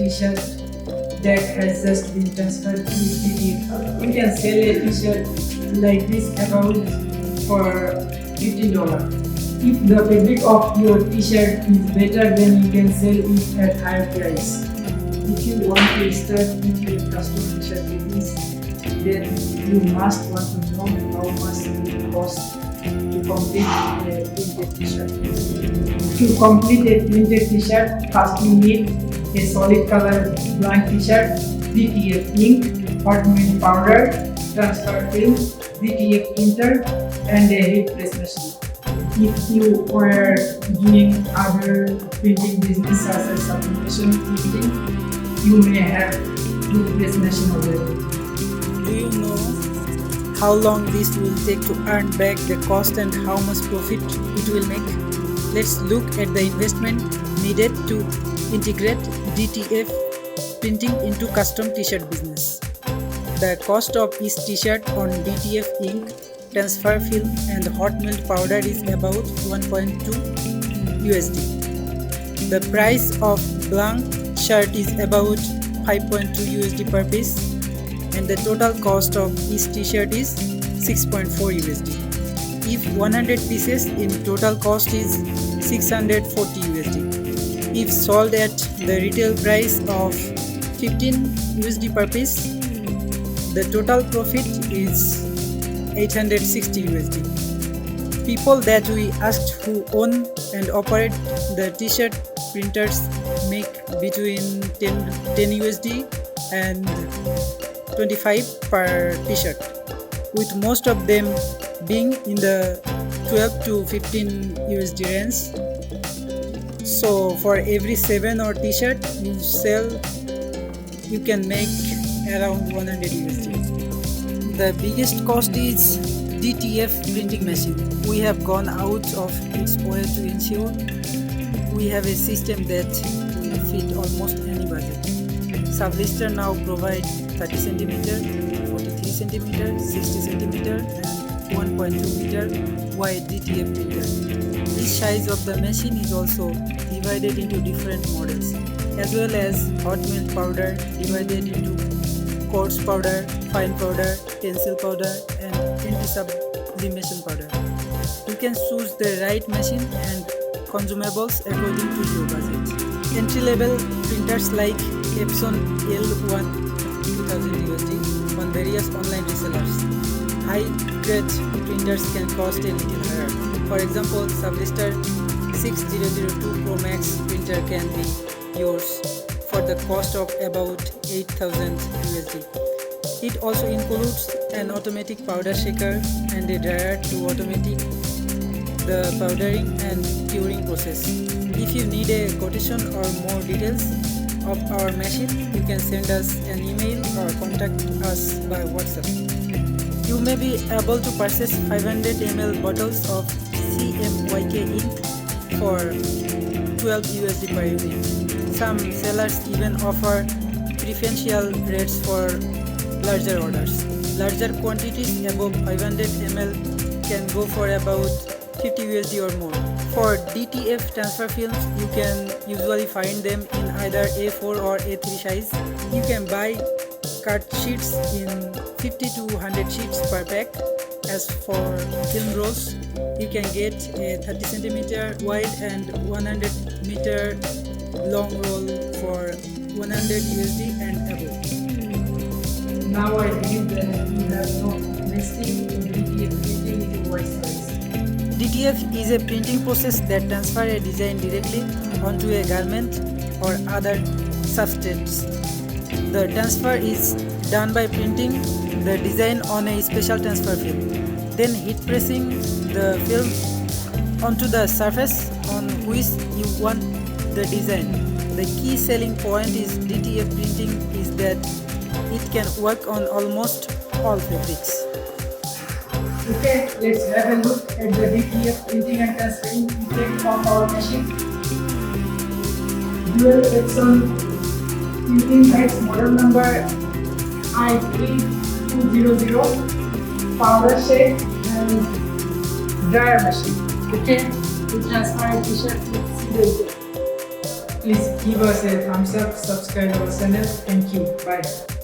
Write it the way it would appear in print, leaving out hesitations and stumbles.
t-shirt that has just been transferred to DTF. You can sell a t-shirt like this about for $15. If the fabric of your t-shirt is better, then you can sell it at higher price. If you want to start with your custom t-shirt business, then you must want to know how much it costs to complete a printed t-shirt. To complete a printed t-shirt, first you need a solid color blank t-shirt, DTF ink, hot melt powder, transfer film, DTF printer, and a heat press machine. If you were doing other printing business such as sublimation printing, you may have heat press machine already. Do you know how long this will take to earn back the cost and how much profit it will make? Let's look at the investment needed to integrate DTF printing into custom t-shirt business. The cost of each t-shirt on DTF ink, transfer film and hot melt powder is about 1.2 USD. The price of blank shirt is about 5.2 USD per piece, and the total cost of each t-shirt is 6.4 USD. If 100 pieces, in total cost is 640 USD. If sold at the retail price of 15 USD per piece, the total profit is 860 USD. People that we asked who own and operate the t-shirt printers make between 10 USD and 25 per t-shirt, with most of them being in the 12 to 15 USD range. So for every 7 or t-shirt you sell, you can make around 100 USD. The biggest cost is DTF printing machine. We have gone out of its way to ensure we have a system that will fit almost any budget. Sublistar now provide 30 cm, 43 cm, 60 cm and 1.2 meter wide DTF printer. Each size of the machine is also divided into different models, as well as hot melt powder divided into coarse powder, fine powder, pencil powder and anti-sublimation powder. You can choose the right machine and consumables according to your budget. Entry-level printers like Epson L1 2000 USD on various online resellers. High-grade printers can cost a little higher. For example, Sublistar 6002 Pro Max printer can be yours for the cost of about 8,000 USD. It also includes an automatic powder shaker and a dryer to automate the powdering and curing process. If you need a quotation or more details of our machine, you can send us an email or contact us by WhatsApp. You may be able to purchase 500 ml bottles of FeiYue ink for 12 USD per unit. Some sellers even offer preferential rates for larger orders. Larger quantities above 500 ml can go for about 50 USD or more. For DTF transfer films, you can usually find them in either A4 or A3 size. You can buy cut sheets in 50 to 100 sheets per pack. As for film rolls, you can get a 30 cm wide and 100 meter long roll for 100 USD and above. Now I believe that you have no mistake in DTF printing into white size. DTF is a printing process that transfers a design directly onto a garment or other substrates. The transfer is done by printing the design on a special transfer film, then heat pressing the film onto the surface on which you want the design. The key selling point is DTF printing is that it can work on almost all fabrics. Okay, let's have a look at the DTF printing and transferring effect of our machine. Dual Epson printing heads model number I3200, powder shed and dryer machine. Okay, to transfer a t-shirt with serial. please give us a thumbs up, subscribe our channel. Thank you. Bye.